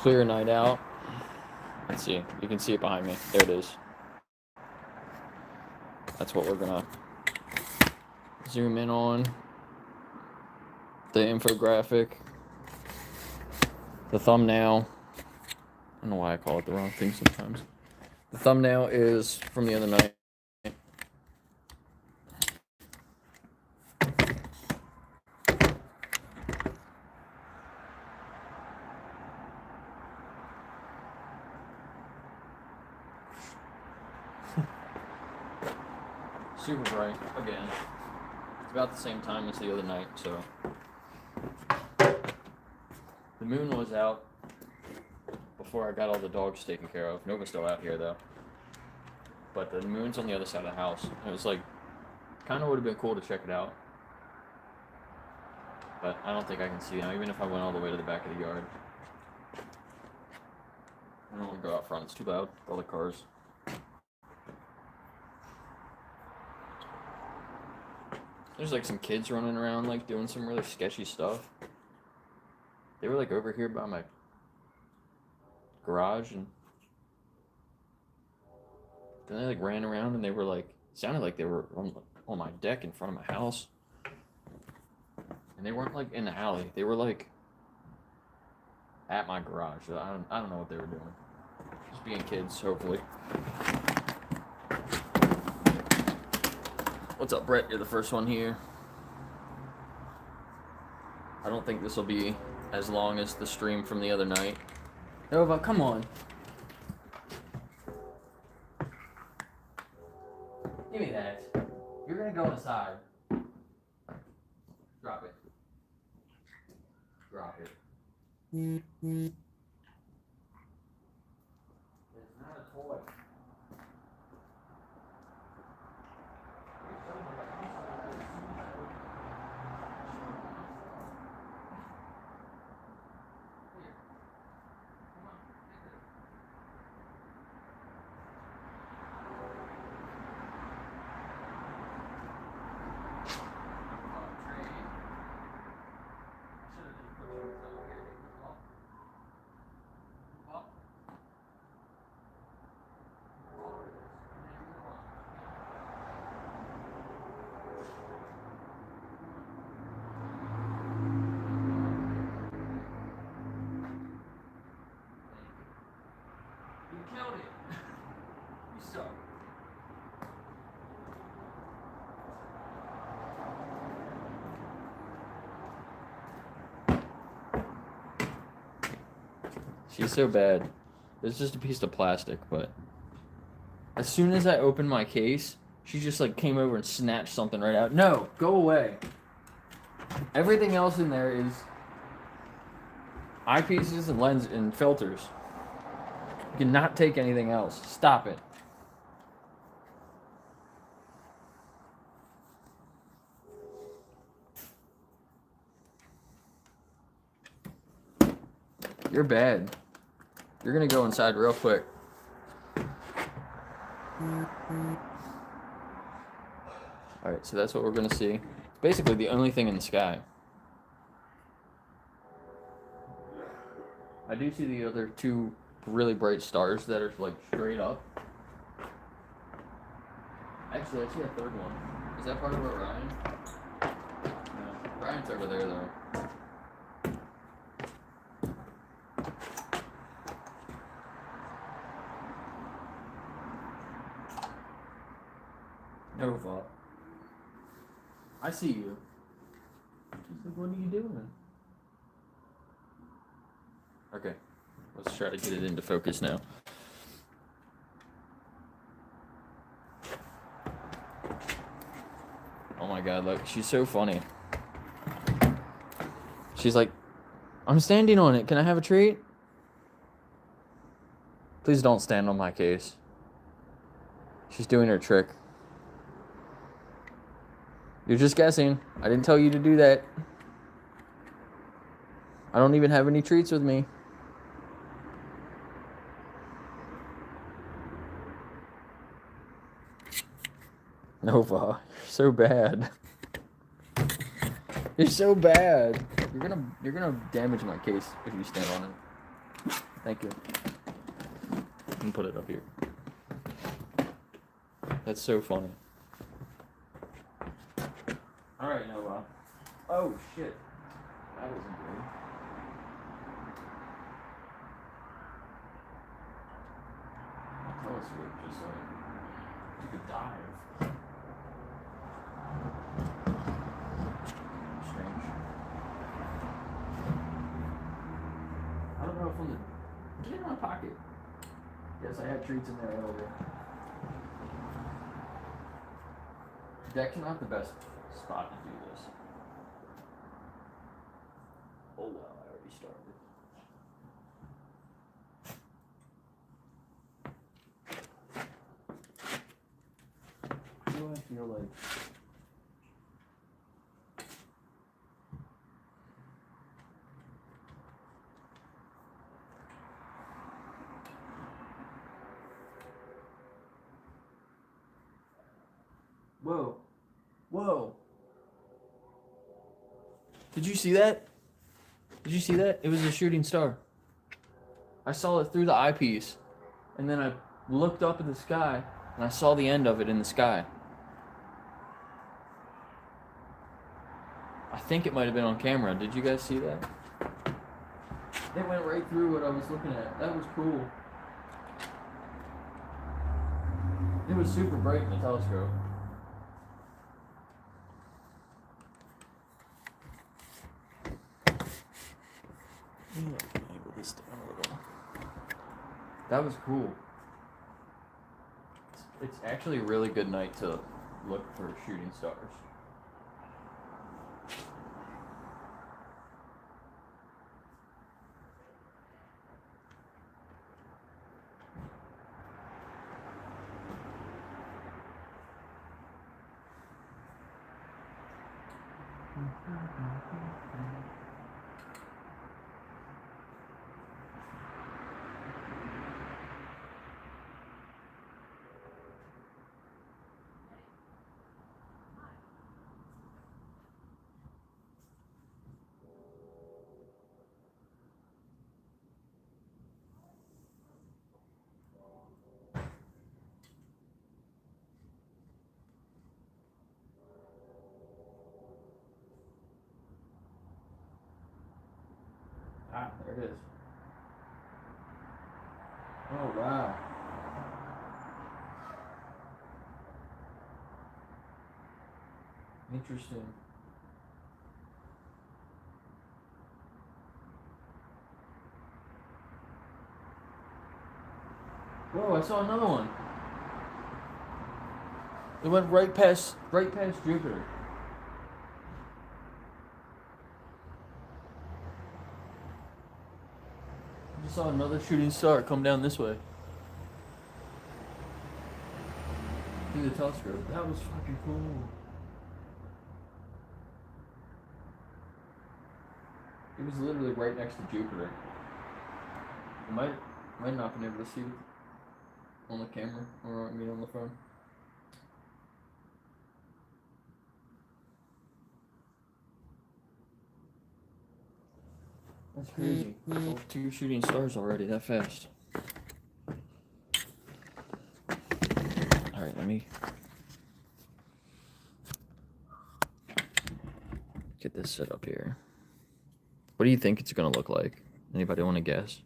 clear night out. Let's see. You can see it behind me. There it is. That's what we're gonna zoom in on. The infographic. The thumbnail. I don't know why I call it the wrong thing sometimes. The thumbnail is from the other night. Super bright again. It's about the same time as the other night, so the moon was out before I got all the dogs taken care of. Nova's still out here though, but the moon's on the other side of the house. It was like, kind of would have been cool to check it out, but I don't think I can see now, even if I went all the way to the back of the yard. I don't want to go out front, it's too loud, all the cars. There's like some kids running around like doing some really sketchy stuff. They were like over here by my garage, and then they like ran around and they were like, sounded like they were on my deck in front of my house. And they weren't like in the alley. They were like at my garage. So I don't know what they were doing. Just being kids, hopefully. What's up, Brett? You're the first one here. I don't think this will be as long as the stream from the other night. Nova, come on. Give me that. You're gonna go inside. Drop it. Drop it. It's not a toy. Killed it. You suck. She's so bad. It's just a piece of plastic, but as soon as I opened my case, she just like came over and snatched something right out. No, go away. Everything else in there is eyepieces and lens and filters. You cannot take anything else. Stop it. You're bad. You're gonna go inside real quick. Alright, so that's what we're gonna see. It's basically the only thing in the sky. I do see the other two really bright stars that are like straight up. Actually, I see a third one. Is that part of Orion? No, Orion's over there though. Nova. I see you. She's like, what are you doing? Okay. Let's try to get it into focus now. Oh my god, look, she's so funny. She's like, I'm standing on it. Can I have a treat? Please don't stand on my case. She's doing her trick. You're just guessing. I didn't tell you to do that. I don't even have any treats with me. Nova, you're so bad. You're so bad. You're gonna damage my case if you stand on it. Thank you. I can put it up here. That's so funny. Alright, Nova. Oh, shit. That wasn't good. Telescope just like took a dive. Strange. I don't know if I'm the. Get in my pocket. Yes, I had treats in there earlier. Deck's not the best spot to do this. Oh well, I already started. Why do I feel like... Whoa. Whoa. Did you see that? Did you see that? It was a shooting star. I saw it through the eyepiece. And then I looked up at the sky and I saw the end of it in the sky. I think it might have been on camera. Did you guys see that? It went right through what I was looking at. That was cool. It was super bright in the telescope. Angle this down a little. That was cool. It's actually a really good night to look for shooting stars. Ah, there it is. Oh, wow. Interesting. Whoa, I saw another one. It went right past Jupiter. I just saw another shooting star come down this way. Through the telescope. That was fucking cool. It was literally right next to Jupiter. I might not been able to see it on the camera or on the phone. That's crazy. Saw 2 shooting stars already that fast. Alright, let me get this set up here. What do you think it's gonna look like? Anybody want to guess?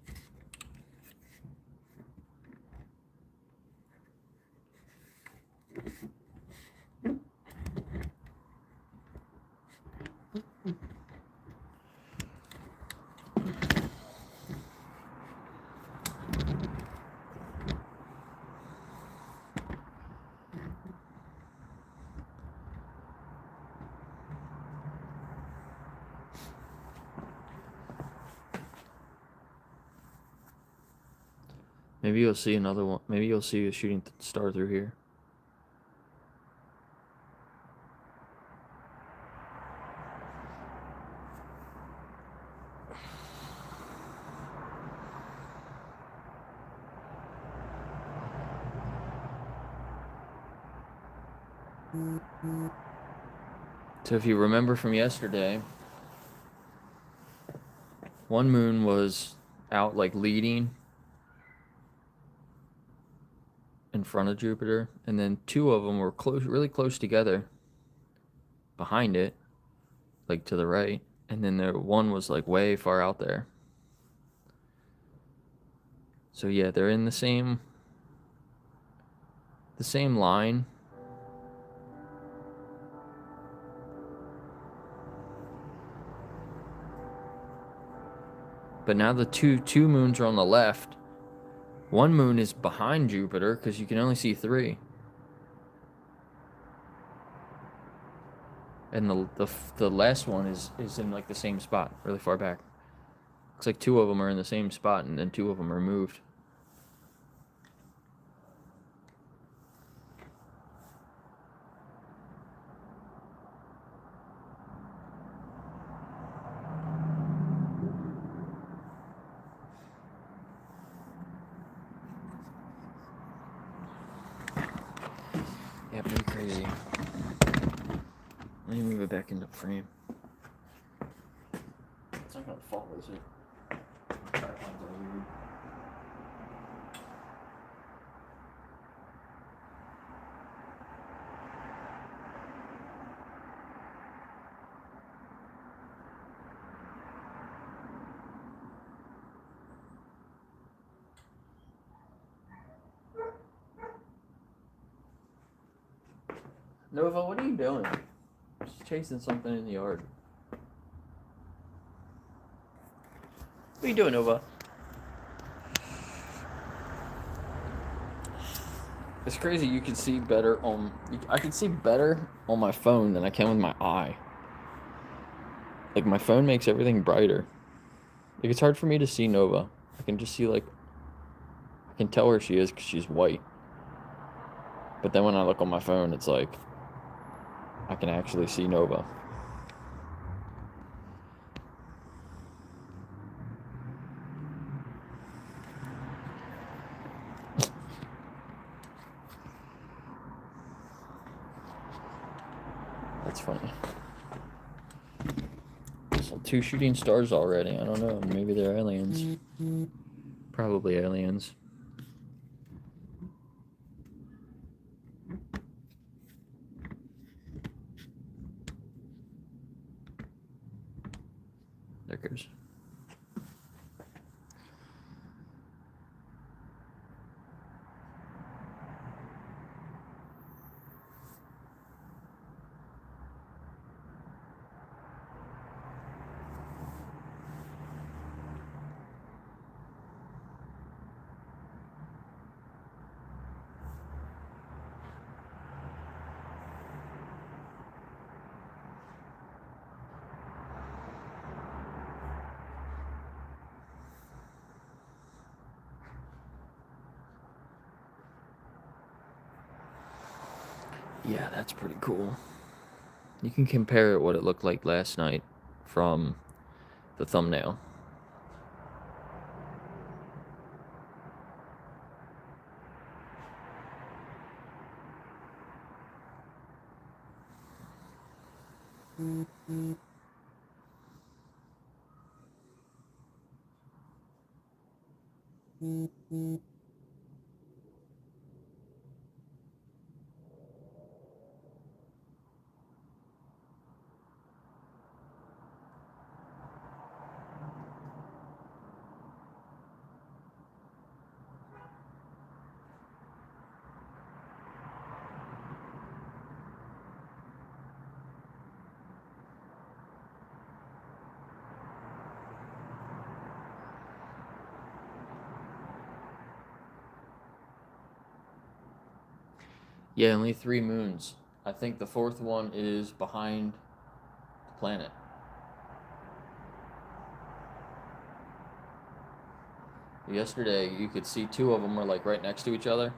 Maybe you'll see another one. Maybe you'll see a shooting star through here. So if you remember from yesterday, one moon was out like leading in front of Jupiter, and then two of them were close, really close together behind it, like to the right, and then one was like way far out there. So yeah, they're in the same line. But now the two moons are on the left. One moon is behind Jupiter because you can only see three. And the last one is in like the same spot, really far back. Looks like two of them are in the same spot, and then two of them are moved. Yeah, pretty crazy. Let me move it back into frame. It's not gonna fall, is it? Nova, what are you doing? Just chasing something in the yard. What are you doing, Nova? It's crazy. You can see better on. I can see better on my phone than I can with my eye. Like my phone makes everything brighter. Like it's hard for me to see Nova. I can just see like. I can tell where she is because she's white. But then when I look on my phone, it's like. I can actually see Nova. That's funny. So 2 shooting stars already. I don't know. Maybe they're aliens. Probably aliens. There goes. Yeah, that's pretty cool. You can compare it what it looked like last night from the thumbnail. Yeah, only 3 moons. I think the 4th one is behind the planet. Yesterday, you could see 2 of them were like right next to each other,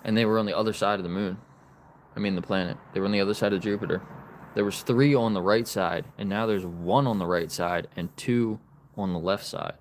and they were on the other side of the moon. I mean, the planet. They were on the other side of Jupiter. There was 3 on the right side, and now there's 1 on the right side and 2 on the left side.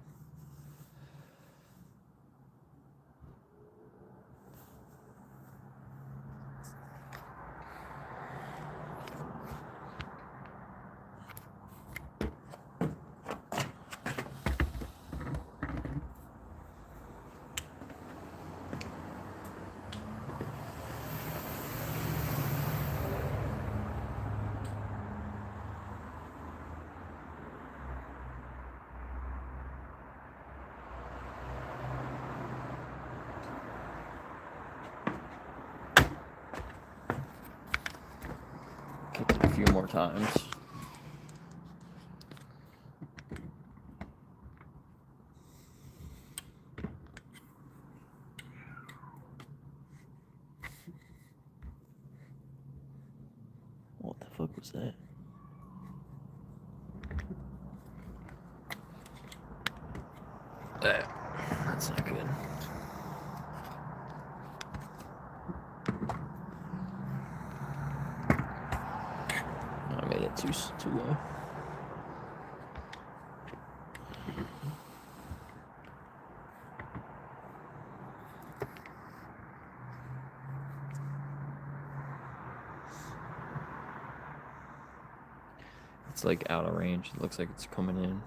more times. What the fuck was that? That's not good. I made it too low. It's like out of range. It looks like it's coming in.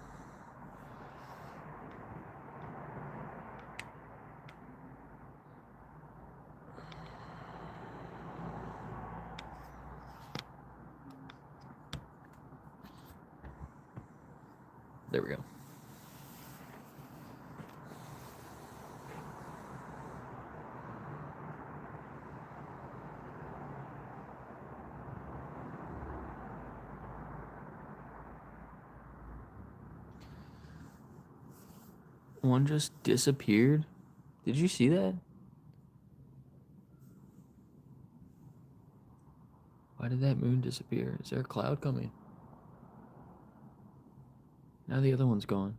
There we go. One just disappeared. Did you see that? Why did that moon disappear? Is there a cloud coming? Now the other one's gone.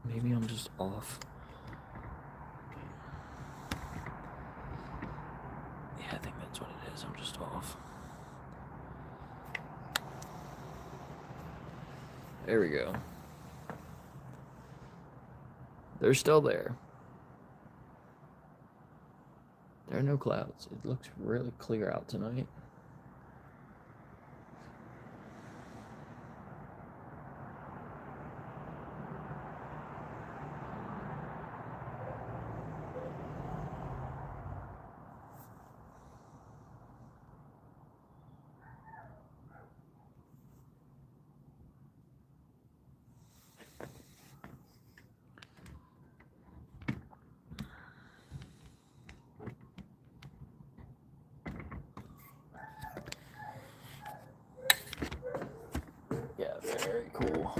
Maybe I'm just off. Yeah, I think that's what it is. I'm just off. There we go. They're still there. There are no clouds. It looks really clear out tonight. Yeah, very cool.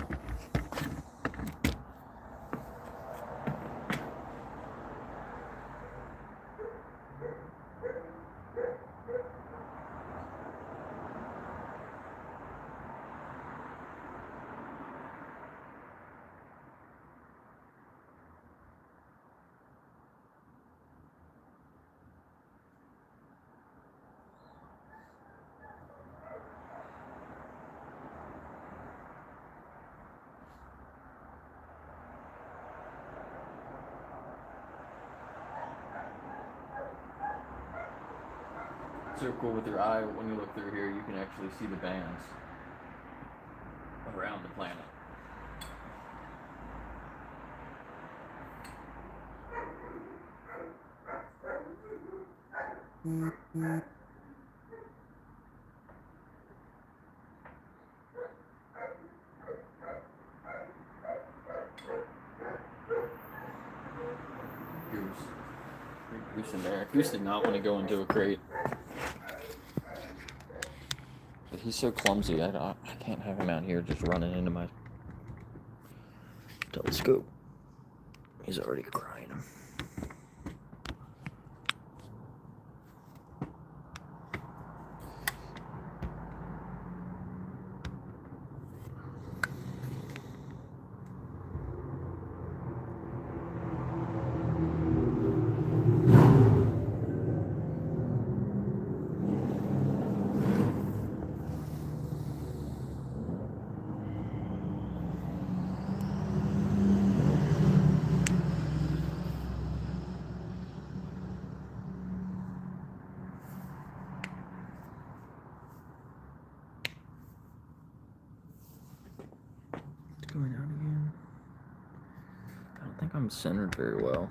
So cool with your eye. When you look through here, you can actually see the bands around the planet. Goose in there. Goose did not want to go into a crate. But he's so clumsy. I can't have him out here just running into my telescope. He's already crying. Going out again. I don't think I'm centered very well.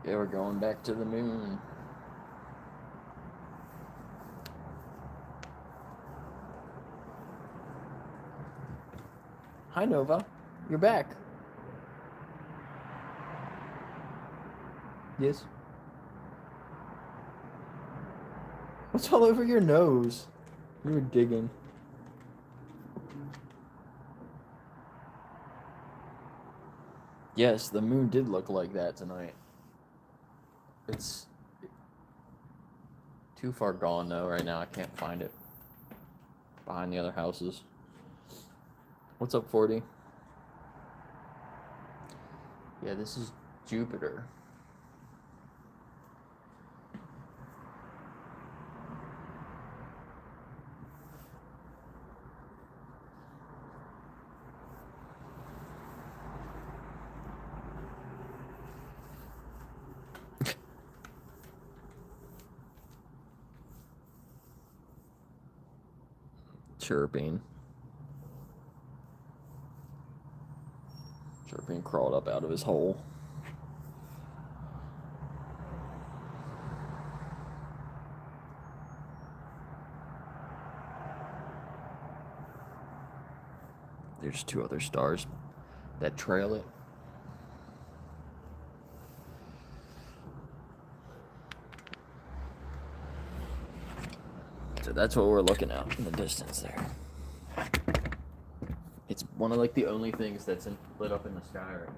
Yeah, we're going back to the moon. Hi, Nova. You're back. Yes. What's all over your nose? You were digging. Yes, the moon did look like that tonight. It's too far gone though right now. I can't find it behind the other houses. What's up, 40? Yeah, this is Jupiter. Chirping. Chirping crawled up out of his hole. There's two other stars that trail it. So that's what we're looking at in the distance there. It's one of like the only things that's lit up in the sky right now.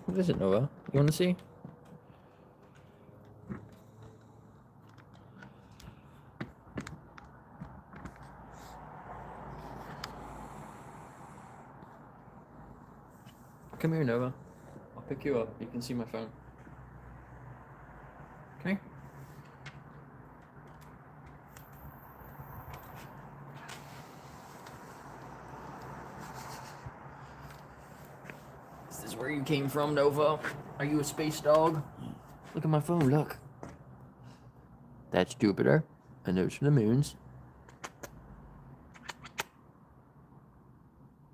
What is it, Nova? You want to see? Come here, Nova. I'll pick you up. You can see my phone. Okay. Is this where you came from, Nova? Are you a space dog? Look at my phone, look. That's Jupiter, and those are the moons.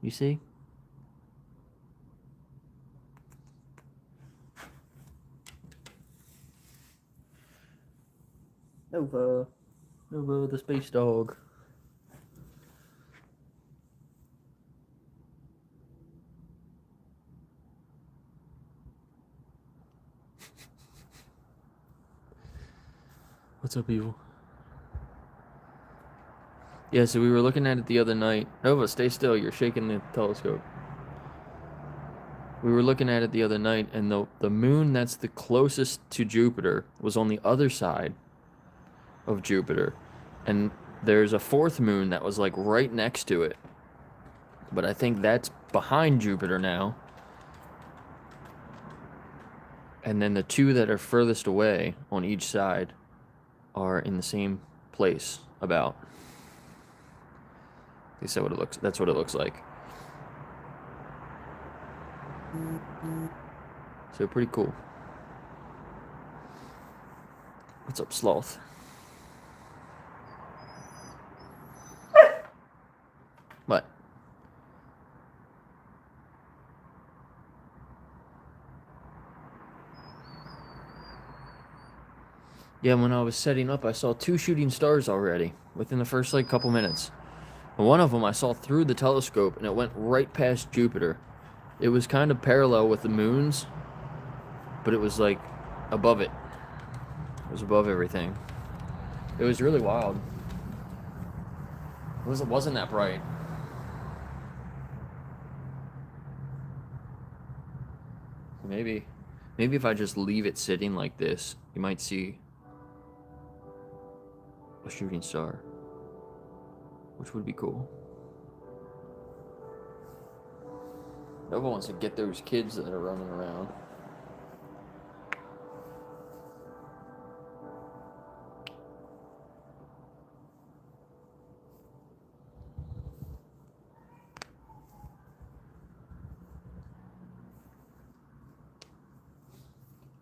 You see? Nova. Nova, the space dog. What's up, Evil? Yeah, so we were looking at it the other night. Nova, stay still. You're shaking the telescope. We were looking at it the other night, and the moon that's the closest to Jupiter was on the other side of Jupiter. And there's a fourth moon that was like right next to it. But I think that's behind Jupiter now. And then the two that are furthest away on each side are in the same place about. They said what it looks. That's what it looks like. So pretty cool. What's up, Sloth? What? Yeah, when I was setting up, I saw two shooting stars already within the first like couple minutes. And one of them I saw through the telescope, and it went right past Jupiter. It was kind of parallel with the moons, but it was like above it. It was above everything. It was really wild. It wasn't that bright. Maybe if I just leave it sitting like this, you might see a shooting star, which would be cool. Nova wants to get those kids that are running around.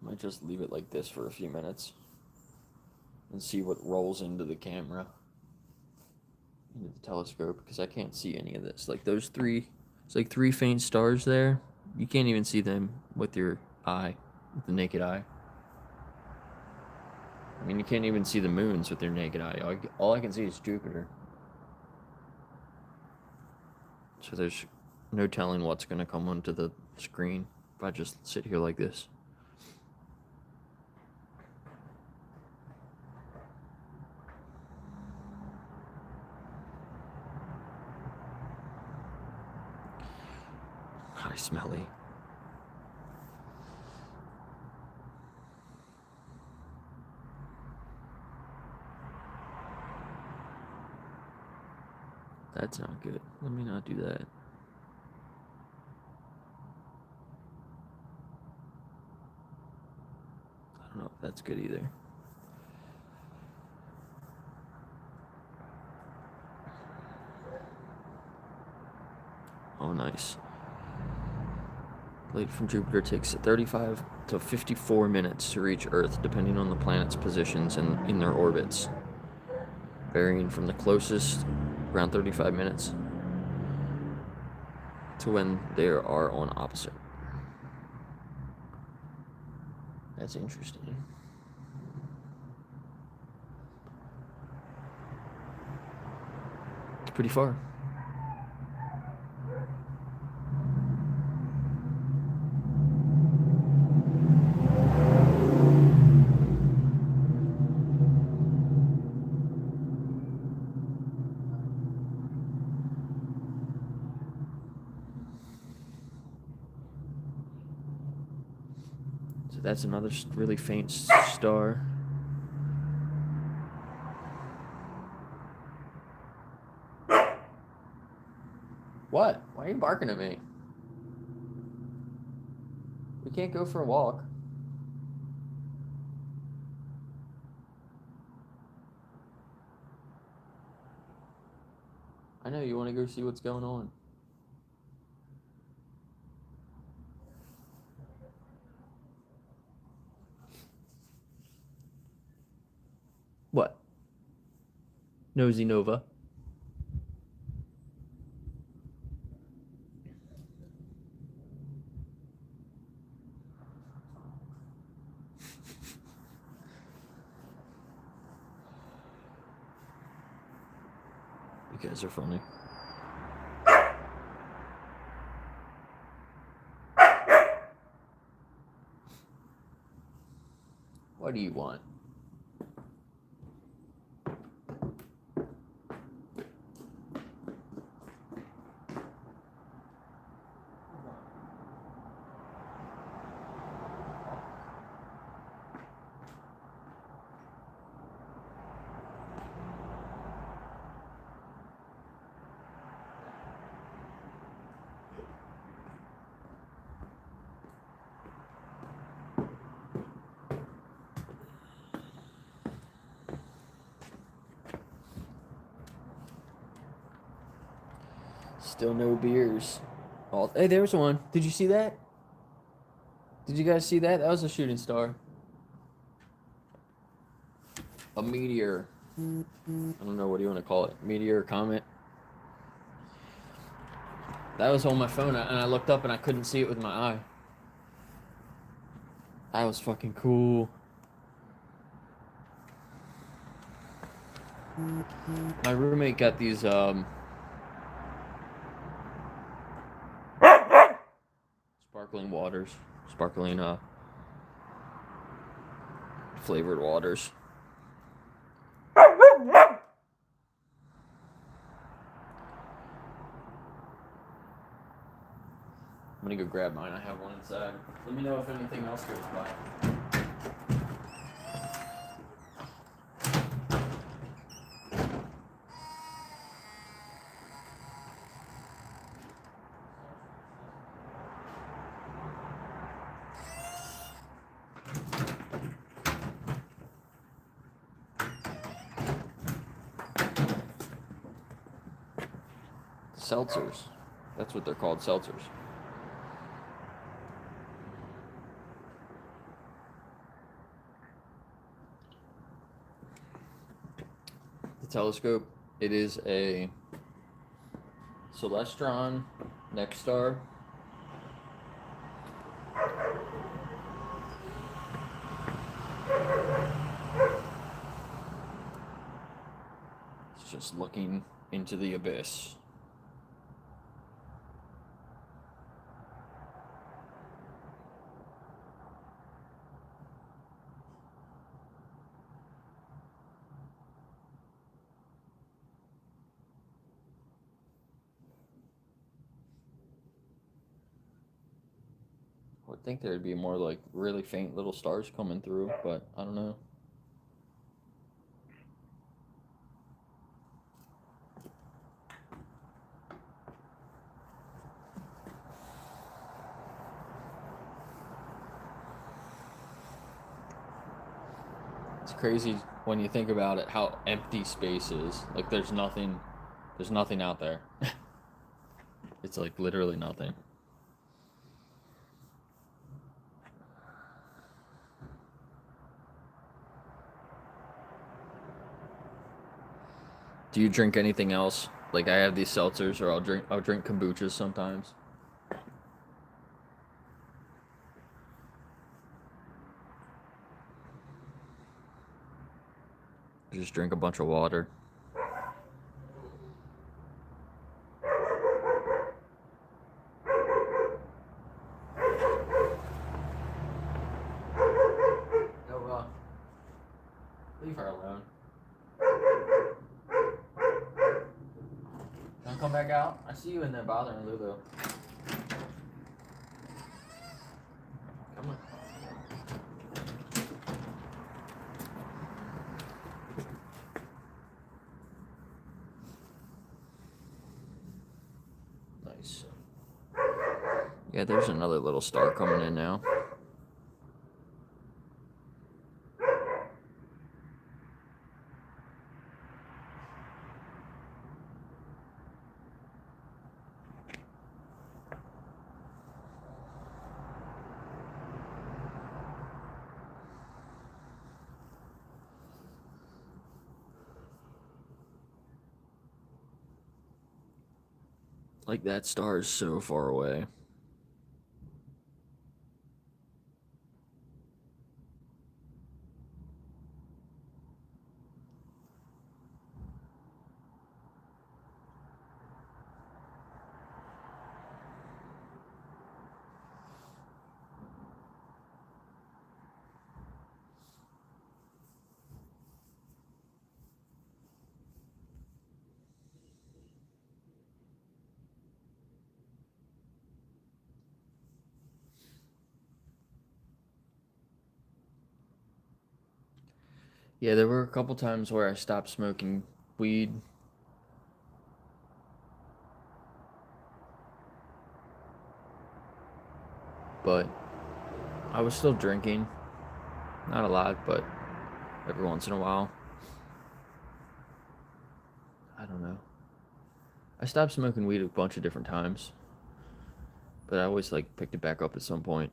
Might just leave it like this for a few minutes and see what rolls into the camera, into the telescope, because I can't see any of this. Like those three, it's like three faint stars there. You can't even see them with your eye, with the naked eye. I mean, you can't even see the moons with your naked eye. All I can see is Jupiter. So there's no telling what's going to come onto the screen if I just sit here like this. Hi, Smelly. That's not good. Let me not do that. I don't know if that's good either. Oh, nice. Light from Jupiter takes 35 to 54 minutes to reach Earth, depending on the planet's positions and in their orbits, varying from the closest, around 35 minutes, to when they are on opposite. That's interesting. It's pretty far. So that's another really faint star. What? Why are you barking at me? We can't go for a walk. I know you want to go see what's going on. What? Nosy Nova. You guys are funny. What do you want? Still no beers. Oh, hey, there's one. Did you see that? Did you guys see that? That was a shooting star. A meteor. I don't know, what do you want to call it? Meteor, comet. That was on my phone, and I looked up and I couldn't see it with my eye. That was fucking cool. My roommate got these sparkling waters, flavored waters. I'm gonna go grab mine. I have one inside. Let me know if anything else goes by. Seltzers. That's what they're called, seltzers. the telescope. It is a Celestron Next Star. It's just looking into the abyss. I would think there'd be more like really faint little stars coming through, but I don't know. It's crazy when you think about it how empty space is. Like there's nothing out there. It's like literally nothing. Do you drink anything else? Like I have these seltzers, or I'll drink kombuchas sometimes. Just drink a bunch of water. No, leave her alone. Wanna come back out? I see you in there bothering Lulu. Come on. Nice. Yeah, there's another little star coming in now. Like that star is so far away. Yeah, there were a couple times where I stopped smoking weed. But I was still drinking. Not a lot, but every once in a while. I don't know. I stopped smoking weed a bunch of different times. But I always like picked it back up at some point.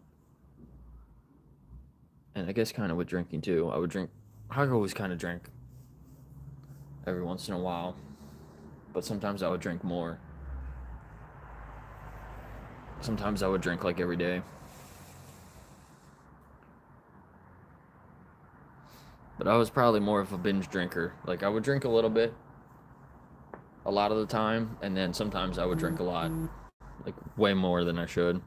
And I guess kind of with drinking too. I always kind of drank every once in a while. But sometimes I would drink more. Sometimes I would drink like every day. But I was probably more of a binge drinker. Like I would drink a little bit a lot of the time, and then sometimes I would drink a lot. Like way more than I should.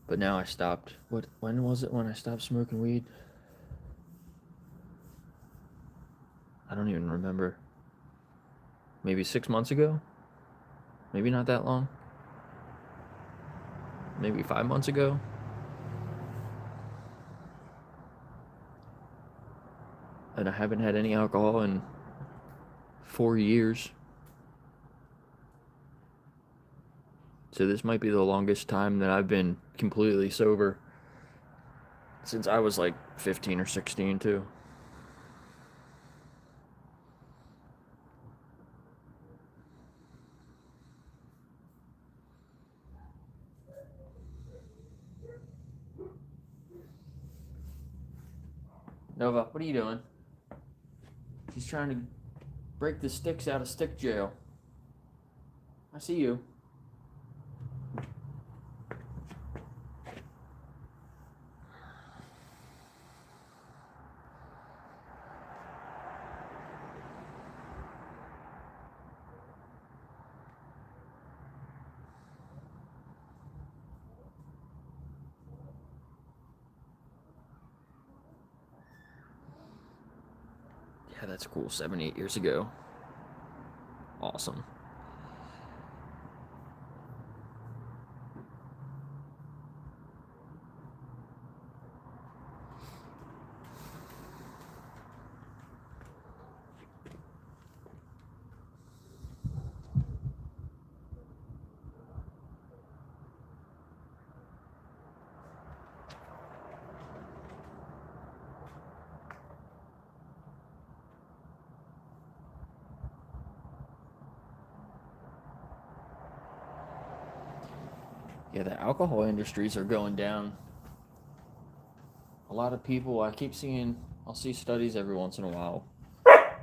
But now I stopped. When was it when I stopped smoking weed? I don't even remember. Maybe 6 months ago? Maybe not that long. Maybe 5 months ago. And I haven't had any alcohol in 4 years. So this might be the longest time that I've been completely sober since I was like 15 or 16 too. Nova, what are you doing? He's trying to break the sticks out of stick jail. I see you. Yeah, that's cool. 78 years ago. Awesome. Yeah, the alcohol industries are going down. A lot of people, I'll see studies every once in a while,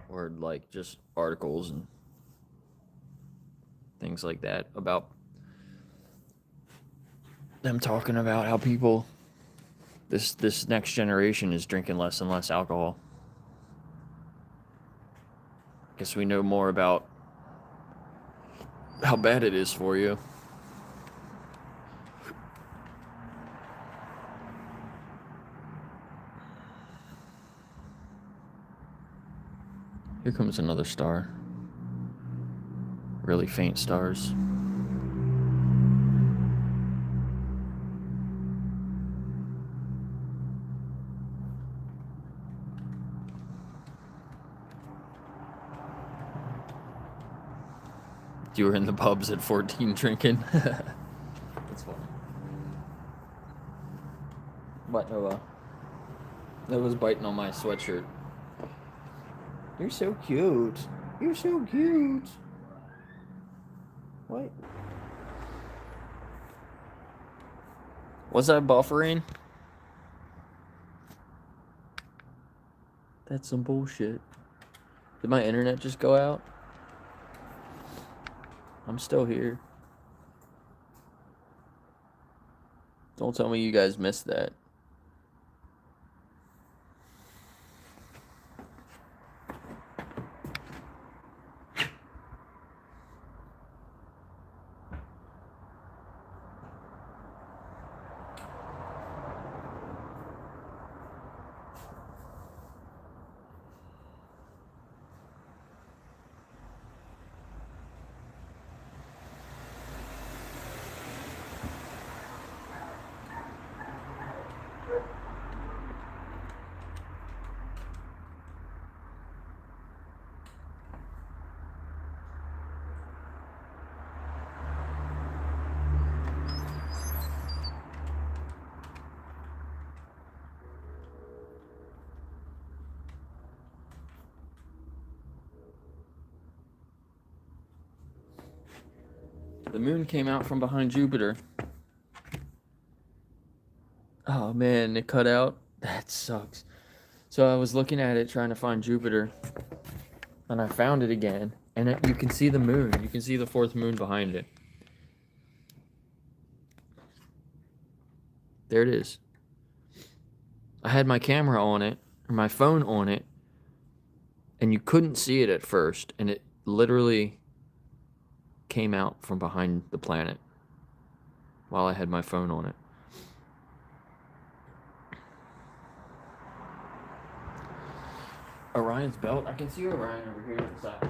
or like just articles and things like that about them talking about how people, this next generation is drinking less and less alcohol. Guess we know more about how bad it is for you. Here comes another star. Really faint stars. You were in the pubs at 14 drinking. That's funny. What, Noah? That was biting on my sweatshirt. You're so cute. You're so cute. What? Was that buffering? That's some bullshit. Did my internet just go out? I'm still here. Don't tell me you guys missed that. The moon came out from behind Jupiter. Oh man, it cut out. That sucks. So I was looking at it trying to find Jupiter, and I found it again. And you can see the moon. You can see the fourth moon behind it. There it is. I had my camera on it, or my phone on it, and you couldn't see it at first, and it literally came out from behind the planet while I had my phone on it. Orion's belt? I can see Orion over here to the side.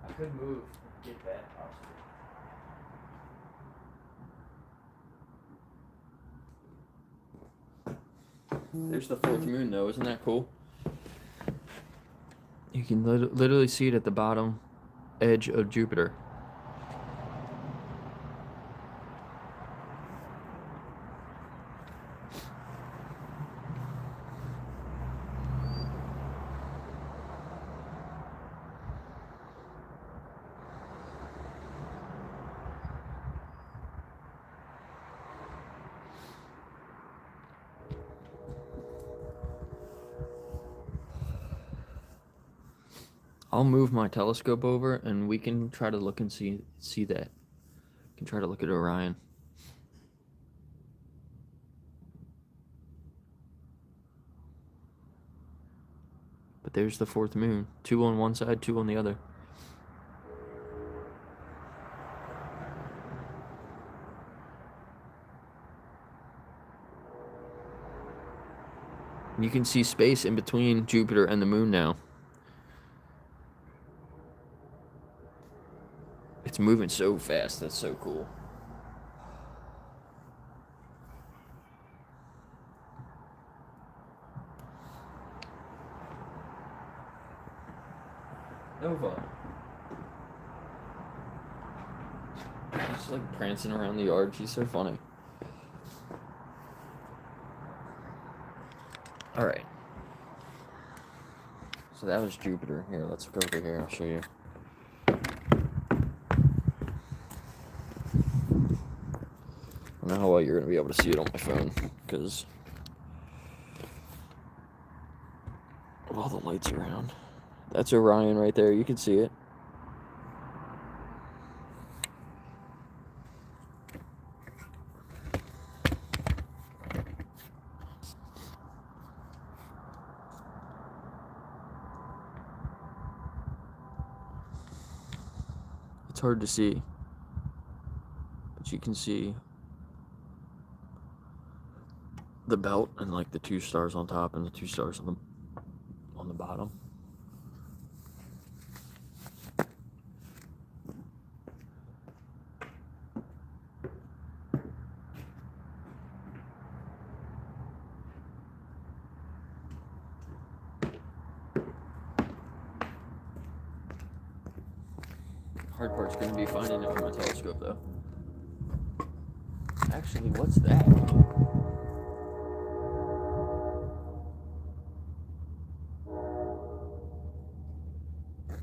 I could move and get that possibly. There's the fourth moon though, isn't that cool? You can literally see it at the bottom edge of Jupiter. I'll move my telescope over, and we can try to look and see that. We can try to look at Orion. But there's the fourth moon. 2 on one side, 2 on the other. And you can see space in between Jupiter and the moon now. It's moving so fast. That's so cool. Nova. She's like prancing around the yard. She's so funny. Alright. So that was Jupiter. Here, let's go over here. I'll show you. I don't know how well you're going to be able to see it on my phone, because of all the lights around. That's Orion right there. You can see it. It's hard to see, but you can see the belt and like the 2 stars on top and the 2 stars on the bottom. Hard part's going to be finding it with my telescope, though. Actually, what's that?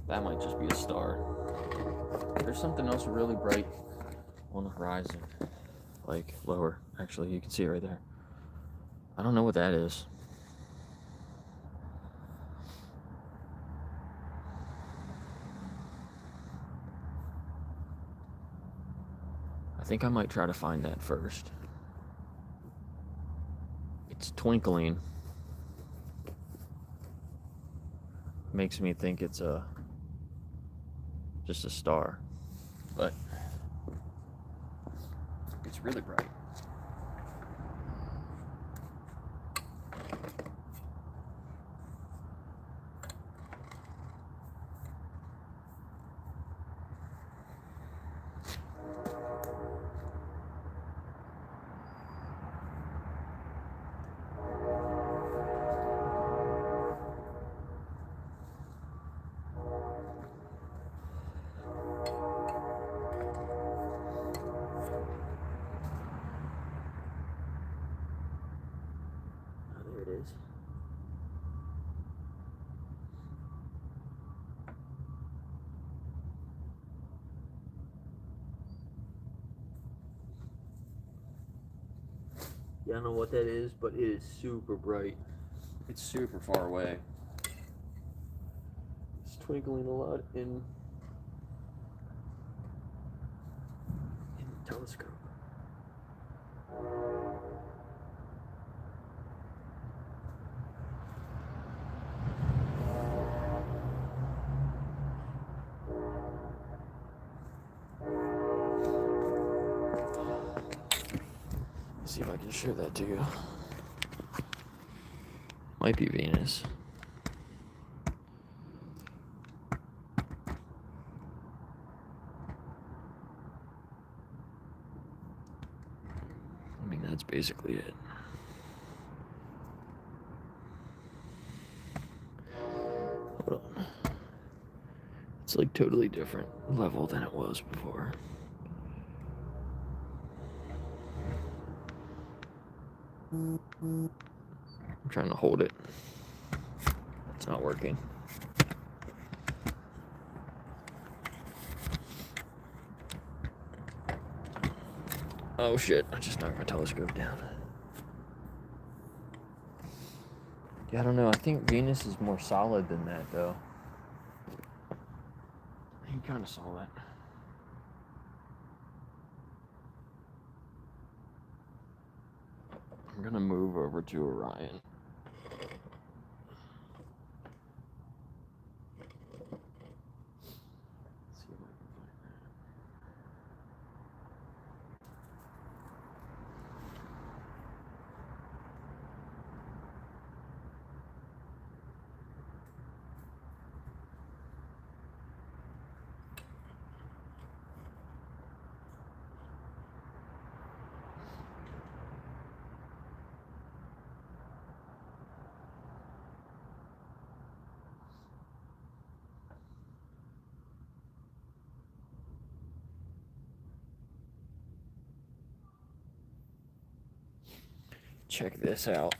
That might just be a star. There's something else really bright on the horizon. Like, lower. Actually, you can see it right there. I don't know what that is. I think I might try to find that first. It's twinkling. Makes me think it's just a star, but it's really bright. Yeah, I don't know what that is, but it is super bright. It's super far away. It's twinkling a lot in the telescope. See if I can show that to you. Might be Venus. I mean, that's basically it. Hold on. It's like totally different level than it was before. I'm trying to hold it. It's not working. Oh shit, I just knocked my telescope down. Yeah, I don't know. I think Venus is more solid than that, though. kind of saw that. I'm gonna move over to Orion. See if I can find that. Check this out.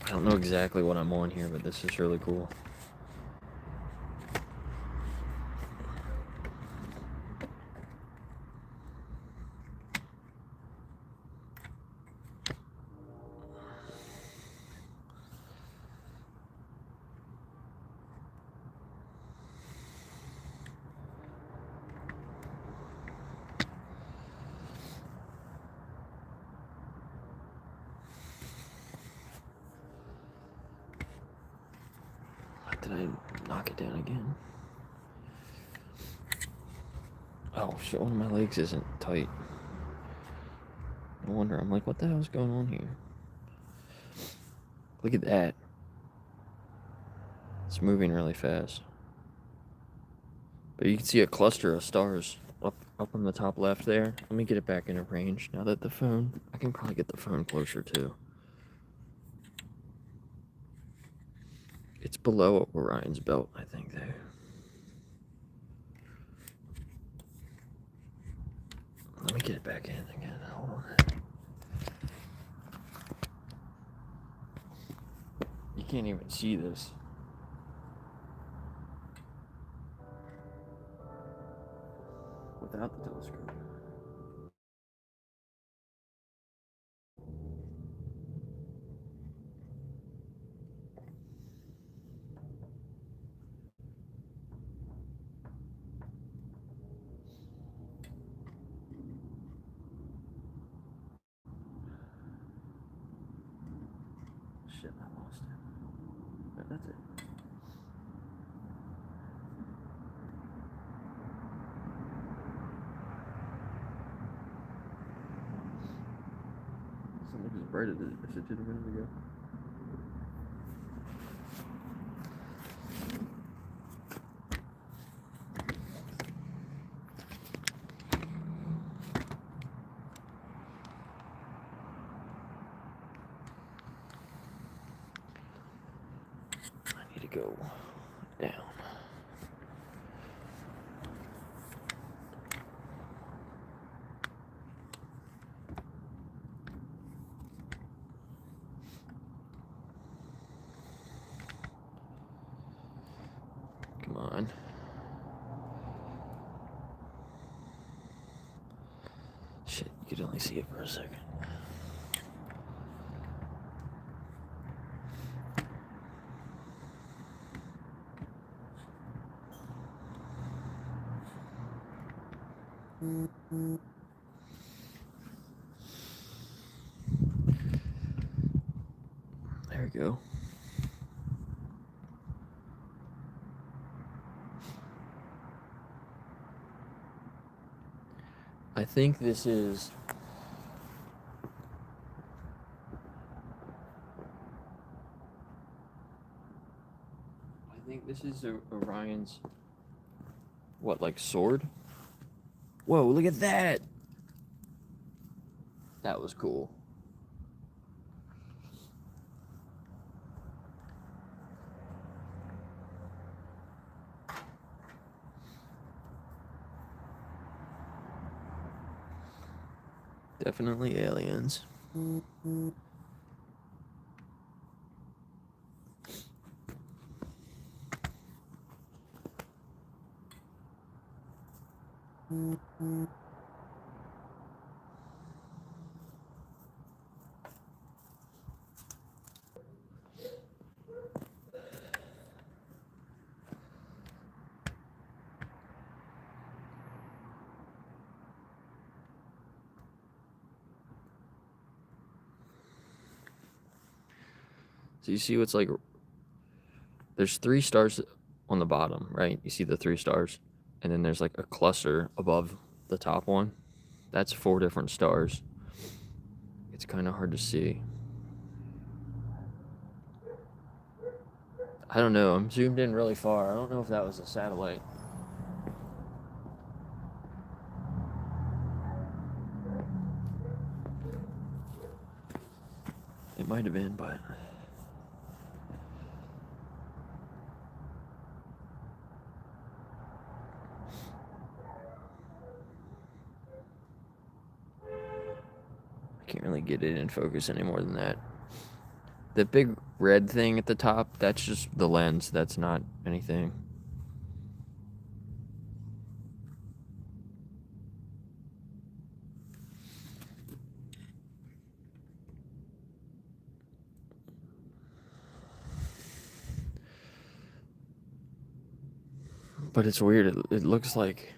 I don't know exactly what I'm on here, but this is really cool. Did I knock it down again? Oh shit, one of my legs isn't tight. No wonder. I'm like, what the hell's going on here? Look at that. It's moving really fast. But you can see a cluster of stars up on the top left there. Let me get it back into range now that the phone... I can probably get the phone closer too. It's below Orion's belt, I think, there. Let me get it back in again. Hold on. You can't even see this. Without the telescope. Shit, I lost it. But that's it. Something was bright as it did a minute ago. I need to go down. Come on. Shit, you could only see it for a second. There we go. I think this is... Orion's... What, like sword? Whoa, look at that! That was cool. Definitely aliens. So you see what's like, there's 3 stars on the bottom, right? You see the 3 stars, and then there's like a cluster above the top one. That's 4 different stars. It's kind of hard to see. I don't know. I'm zoomed in really far. I don't know if that was a satellite. It might have been, but I can't really get it in focus any more than that. The big red thing at the top, that's just the lens. That's not anything. But it's weird. It looks like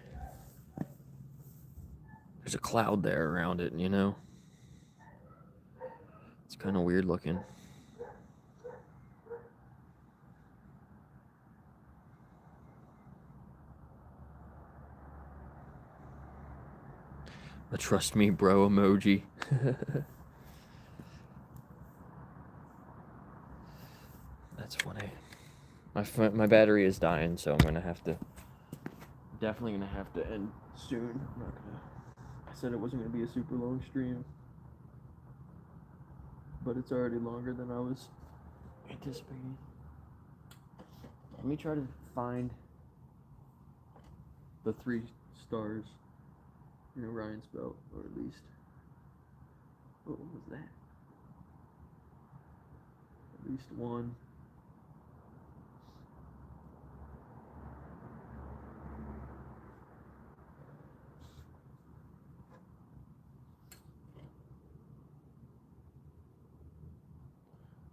there's a cloud there around it, you know? It's kind of weird looking. A trust me bro emoji. That's funny. My battery is dying, so I'm definitely gonna have to end soon. I said it wasn't gonna be a super long stream, but it's already longer than I was anticipating. Let me try to find the 3 stars in Orion's belt, or at least. What was that? At least one.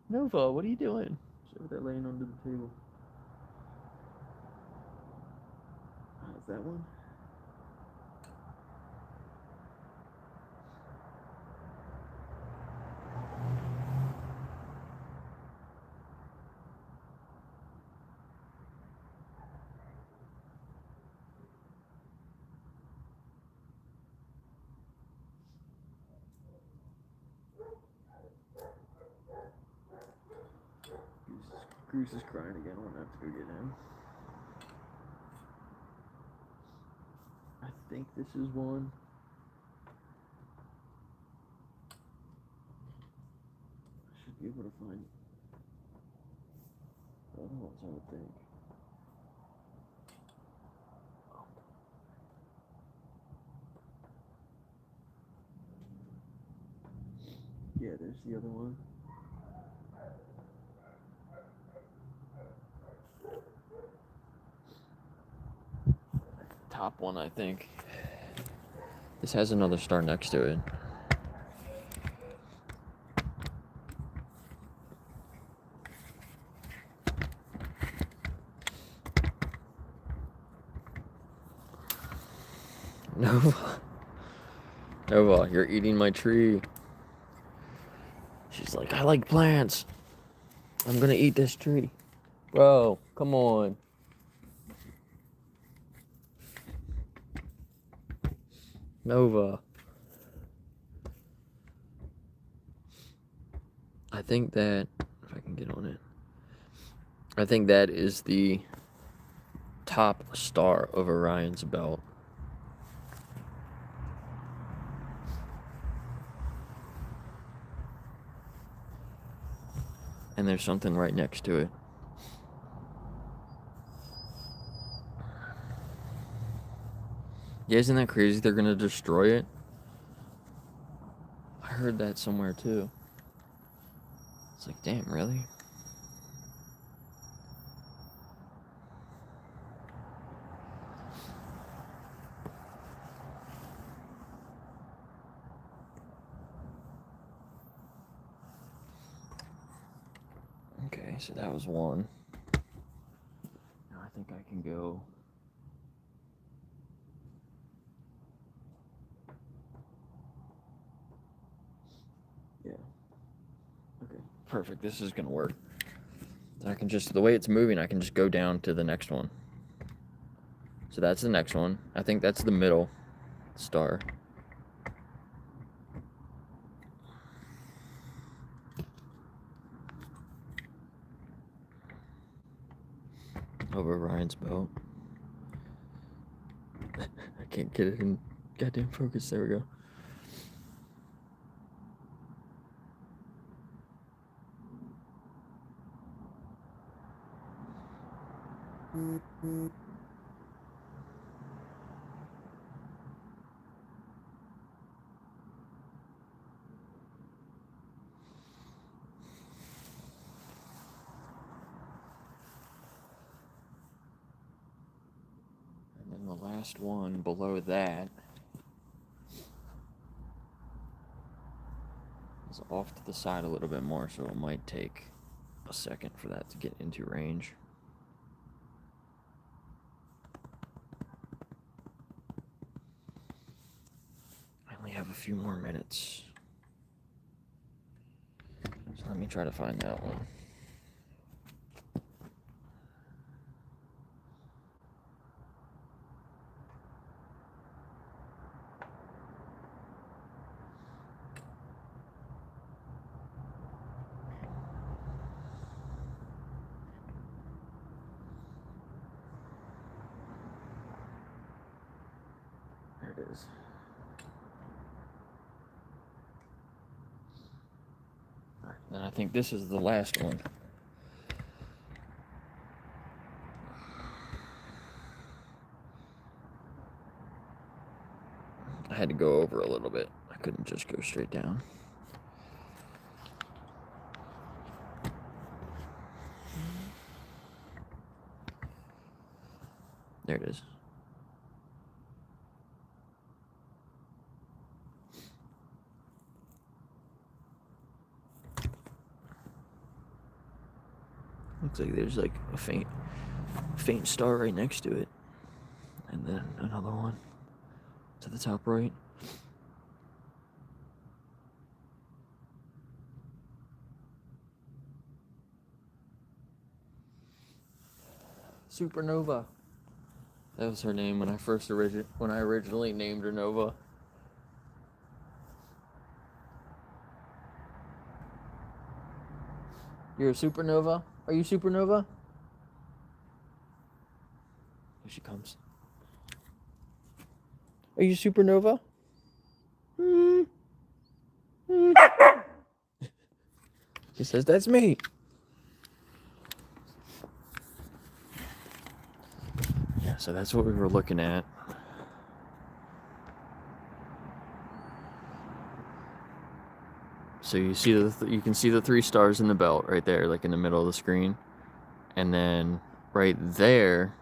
Nova, what are you doing? She's over there laying under the table. Is that one? Goose is crying again. I'm gonna have to go get him. I think this is one. I should be able to find the other ones, I would think. Yeah, there's the other one. Top one, I think. This has another star next to it. Nova. Nova, you're eating my tree. She's like, I like plants. I'm gonna eat this tree. Bro, come on. Nova. I think that, if I can get on it, I think that is the top star of Orion's belt. And there's something right next to it. Yeah, isn't that crazy? They're gonna destroy it. I heard that somewhere too. It's like, damn, really? Okay, so that was one. Now I think I can go. Yeah. Okay, perfect. This is gonna work. I can just, the way it's moving, I can just go down to the next one. So that's the next one. I think that's the middle star. Over Ryan's belt. I can't get it in goddamn focus. There we go. And then the last one below that is off to the side a little bit more, so it might take a second for that to get into range. I only have a few more minutes. So let me try to find that one. There it is. Alright, then I think this is the last one. I had to go over a little bit. I couldn't just go straight down. There it is. Looks like there's like a faint star right next to it. And then another one to the top right. Supernova. That was her name when I originally named her Nova. You're a supernova? Are you supernova? Here she comes. Are you supernova? He says, that's me. Yeah, so that's what we were looking at. So you see you can see the 3 stars in the belt right there, like in the middle of the screen. And then right there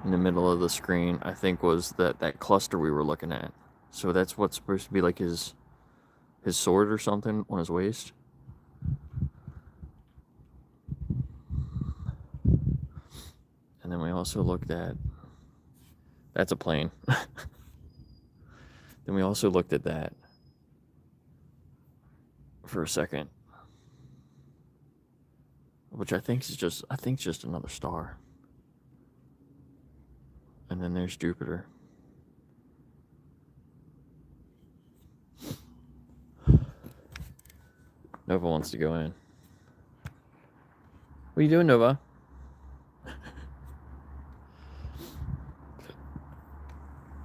in the middle of the screen, I think was that cluster we were looking at. So that's what's supposed to be like his sword or something on his waist. And then we also looked at, that's a plane. Then we also looked at that for a second, which I think is just another star. And then there's Jupiter. Nova wants to go in. What are you doing, Nova?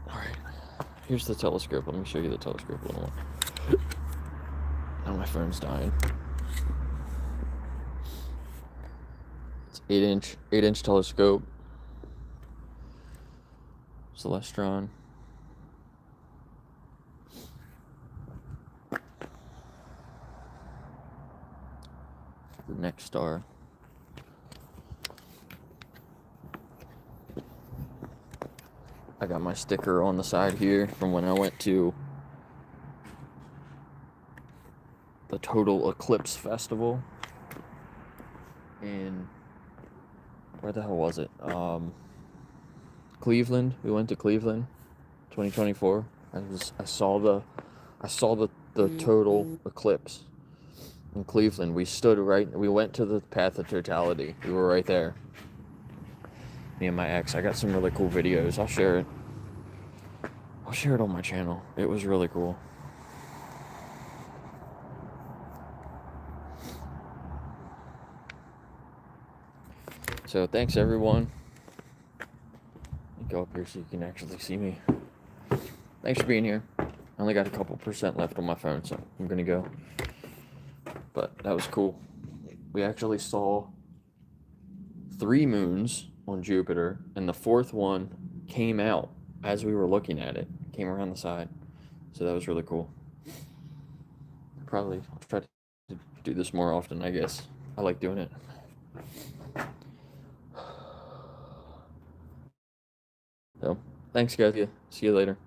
Alright. Here's the telescope. Let me show you the telescope a little more. Now my phone's dying. It's 8-inch telescope. Celestron. The next star. I got my sticker on the side here from when I went to the Total Eclipse Festival in, where the hell was it? Cleveland. We went to Cleveland, 2024. I saw the total eclipse, in Cleveland. We went to the path of totality. We were right there. Me and my ex. I got some really cool videos. I'll share it on my channel. It was really cool. So thanks everyone. Let me go up here so you can actually see me. Thanks for being here. I only got a couple % left on my phone, so I'm gonna go. But that was cool. We actually saw 3 moons on Jupiter, and the 4th one came out as we were looking at it. Came around the side. So that was really cool. I'll try to do this more often, I guess. I like doing it. So, thanks guys. See you later.